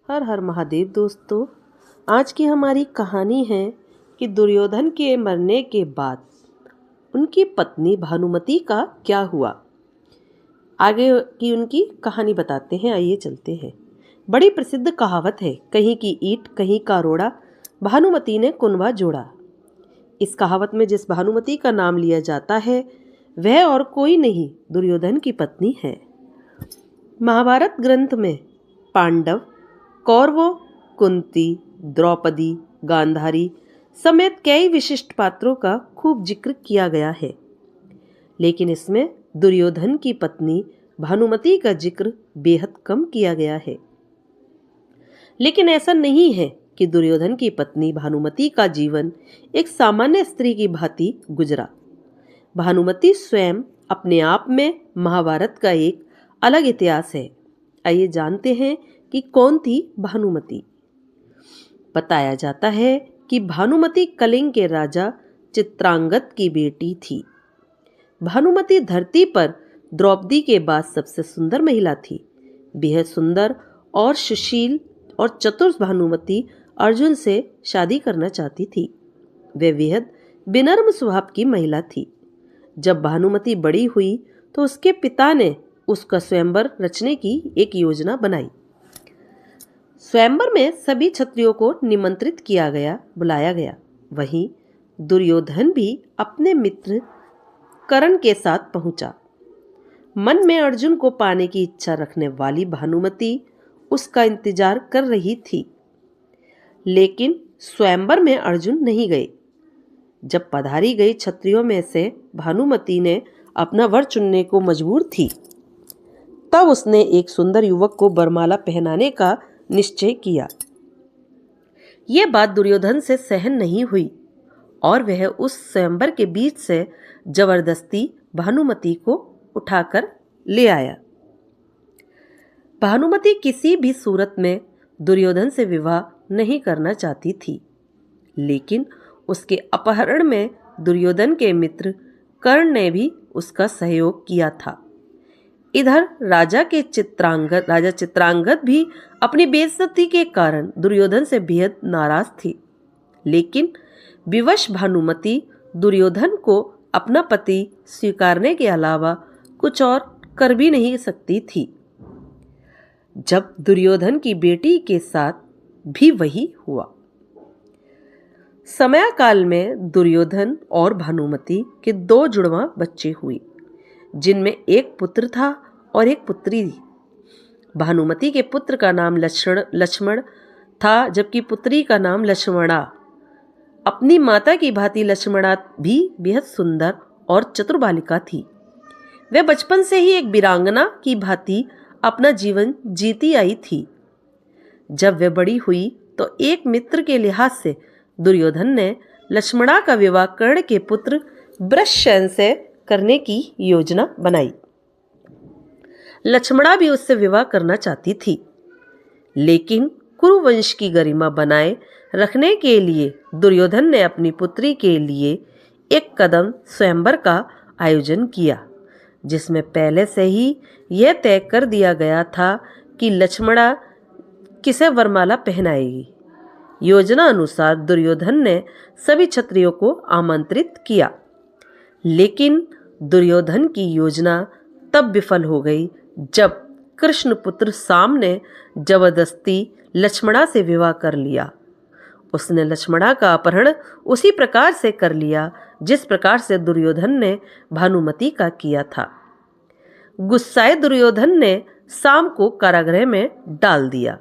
हर हर महादेव। दोस्तों, आज की हमारी कहानी है कि दुर्योधन के मरने के बाद उनकी पत्नी भानुमति का क्या हुआ। आगे की उनकी कहानी बताते हैं, आइए चलते हैं। बड़ी प्रसिद्ध कहावत है, कहीं की ईंट कहीं का रोड़ा, भानुमति ने कुनबा जोड़ा। इस कहावत में जिस भानुमति का नाम लिया जाता है वह और कोई नहीं, दुर्योधन की पत्नी है। महाभारत ग्रंथ में पांडव, कौरवों, कुंती, द्रौपदी, गांधारी समेत कई विशिष्ट पात्रों का खूब जिक्र किया गया है, लेकिन इसमें दुर्योधन की पत्नी भानुमति का जिक्र बेहद कम किया गया है। लेकिन ऐसा नहीं है कि दुर्योधन की पत्नी भानुमति का जीवन एक सामान्य स्त्री की भांति गुजरा। भानुमति स्वयं अपने आप में महाभारत का एक अलग इतिहास है। आइए जानते हैं कि कौन थी भानुमति। बताया जाता है कि भानुमति कलिंग के राजा चित्रांगद की बेटी थी। भानुमति धरती पर द्रौपदी के बाद सबसे सुंदर महिला थी। बेहद सुंदर और सुशील और चतुर भानुमति अर्जुन से शादी करना चाहती थी। वे बेहद विनम्र स्वभाव की महिला थी। जब भानुमति बड़ी हुई तो उसके पिता ने उसका स्वयंवर रचने की एक योजना बनाई। स्वयंवर में सभी क्षत्रियों को निमंत्रित बुलाया गया। वहीं दुर्योधन भी अपने मित्र कर्ण के साथ पहुंचा। मन में अर्जुन को पाने की इच्छा रखने वाली भानुमति उसका इंतजार कर रही थी, लेकिन स्वयंवर में अर्जुन नहीं गए। जब पधारी गई क्षत्रियों में से भानुमति ने अपना वर चुनने को मजबूर थी, तब उसने एक सुंदर युवक को वरमाला पहनाने का निश्चय किया। यह बात दुर्योधन से सहन नहीं हुई और वह उस स्वयंवर के बीच से जबरदस्ती भानुमति को उठाकर ले आया। भानुमति किसी भी सूरत में दुर्योधन से विवाह नहीं करना चाहती थी, लेकिन उसके अपहरण में दुर्योधन के मित्र कर्ण ने भी उसका सहयोग किया था। इधर राजा चित्रांगद भी अपनी बेइज्जती के कारण दुर्योधन से बेहद नाराज थी, लेकिन विवश भानुमति दुर्योधन को अपना पति स्वीकारने के अलावा कुछ और कर भी नहीं सकती थी। जब दुर्योधन की बेटी के साथ भी वही हुआ। समय काल में दुर्योधन और भानुमति के 2 जुड़वा बच्चे हुए, जिनमें एक पुत्र था और एक पुत्री थी। भानुमति के पुत्र का नाम लक्ष्मण था, जबकि पुत्री का नाम लक्ष्मणा। अपनी माता की भांति लक्ष्मणा भी बेहद सुंदर और चतुर बालिका थी। वह बचपन से ही एक वीरांगना की भांति अपना जीवन जीती आई थी। जब वह बड़ी हुई तो एक मित्र के लिहाज से दुर्योधन ने लक्ष्मणा का विवाह कर्ण के पुत्र वृषसेन से करने की योजना बनाई। लक्ष्मणा भी उससे विवाह करना चाहती थी, लेकिन कुरुवंश की गरिमा बनाए रखने के लिए दुर्योधन ने अपनी पुत्री के लिए एक कदम स्वयंवर का आयोजन किया, जिसमें पहले से ही यह तय कर दिया गया था कि लक्ष्मणा किसे वरमाला पहनाएगी। योजना अनुसार दुर्योधन ने सभी क्षत्रियों को आमंत्रित किया, लेकिन दुर्योधन की योजना तब विफल हो गई जब कृष्णपुत्र साम ने जबरदस्ती लक्ष्मणा से विवाह कर लिया। उसने लक्ष्मणा का अपहरण उसी प्रकार से कर लिया जिस प्रकार से दुर्योधन ने भानुमति का किया था। गुस्साए दुर्योधन ने साम को कारागृह में डाल दिया।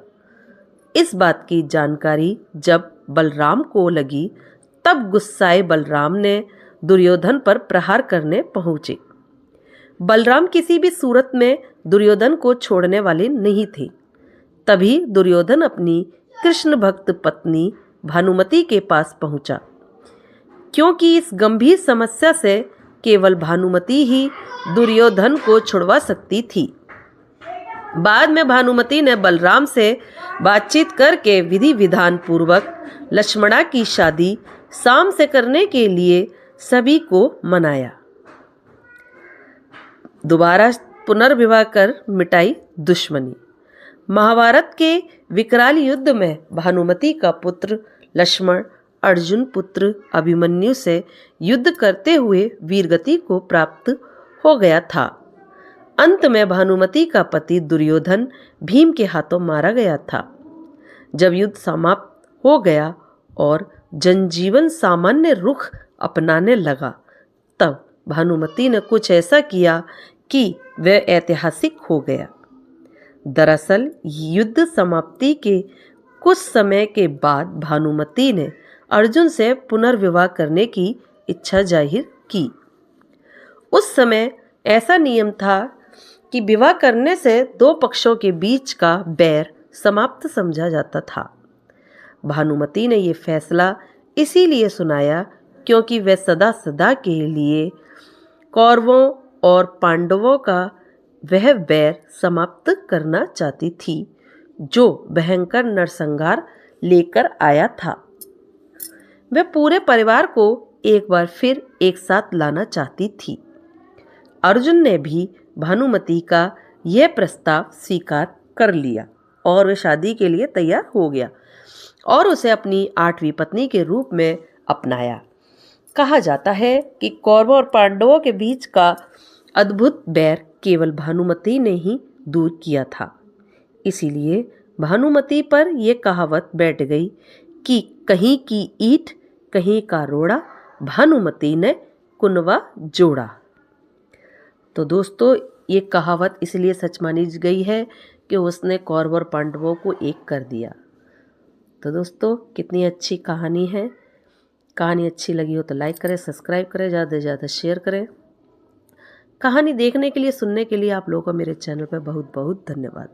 इस बात की जानकारी जब बलराम को लगी, तब गुस्साए बलराम ने दुर्योधन पर प्रहार करने पहुंचे। बलराम किसी भी सूरत में दुर्योधन को छोड़ने वाले नहीं थे। तभी दुर्योधन अपनी कृष्ण भक्त पत्नी भानुमति के पास पहुंचा, क्योंकि इस गंभीर समस्या से केवल भानुमति ही दुर्योधन को छुड़वा सकती थी। बाद में भानुमति ने बलराम से बातचीत करके विधि विधान पूर्वक लक्ष्मणा की शादी साम से करने के लिए सभी को मनाया। दोबारा पुनर्विवाह कर मिटाई दुश्मनी। महाभारत के विकराल युद्ध में भानुमति का पुत्र लक्ष्मण अर्जुन पुत्र अभिमन्यु से युद्ध करते हुए वीरगति को प्राप्त हो गया था। अंत में भानुमति का पति दुर्योधन भीम के हाथों मारा गया था। जब युद्ध समाप्त हो गया और जनजीवन सामान्य रुख अपनाने लगा, तब भानुमति ने कुछ ऐसा किया कि वह ऐतिहासिक हो गया। दरअसल युद्ध समाप्ति के कुछ समय के बाद भानुमति ने अर्जुन से पुनर्विवाह करने की इच्छा जाहिर की। उस समय ऐसा नियम था कि विवाह करने से दो पक्षों के बीच का बैर समाप्त समझा जाता था। भानुमति ने यह फैसला इसीलिए सुनाया क्योंकि वह सदा सदा के लिए कौरवों और पांडवों का वह बैर समाप्त करना चाहती थी जो भयंकर नरसंहार लेकर आया था। वह पूरे परिवार को एक बार फिर एक साथ लाना चाहती थी। अर्जुन ने भी भानुमति का यह प्रस्ताव स्वीकार कर लिया और वह शादी के लिए तैयार हो गया और उसे अपनी 8वीं पत्नी के रूप में अपनाया। कहा जाता है कि कौरवों और पांडवों के बीच का अद्भुत बैर केवल भानुमति ने ही दूर किया था। इसीलिए भानुमति पर यह कहावत बैठ गई कि कहीं की ईंट कहीं का रोड़ा, भानुमति ने कुनवा जोड़ा। तो दोस्तों, ये कहावत इसलिए सच मानी गई है कि उसने कौरव और पांडवों को एक कर दिया। तो दोस्तों, कितनी अच्छी कहानी है। कहानी अच्छी लगी हो तो लाइक करें, सब्सक्राइब करें, ज़्यादा से ज़्यादा शेयर करें। कहानी देखने के लिए, सुनने के लिए आप लोगों को मेरे चैनल पर बहुत बहुत धन्यवाद।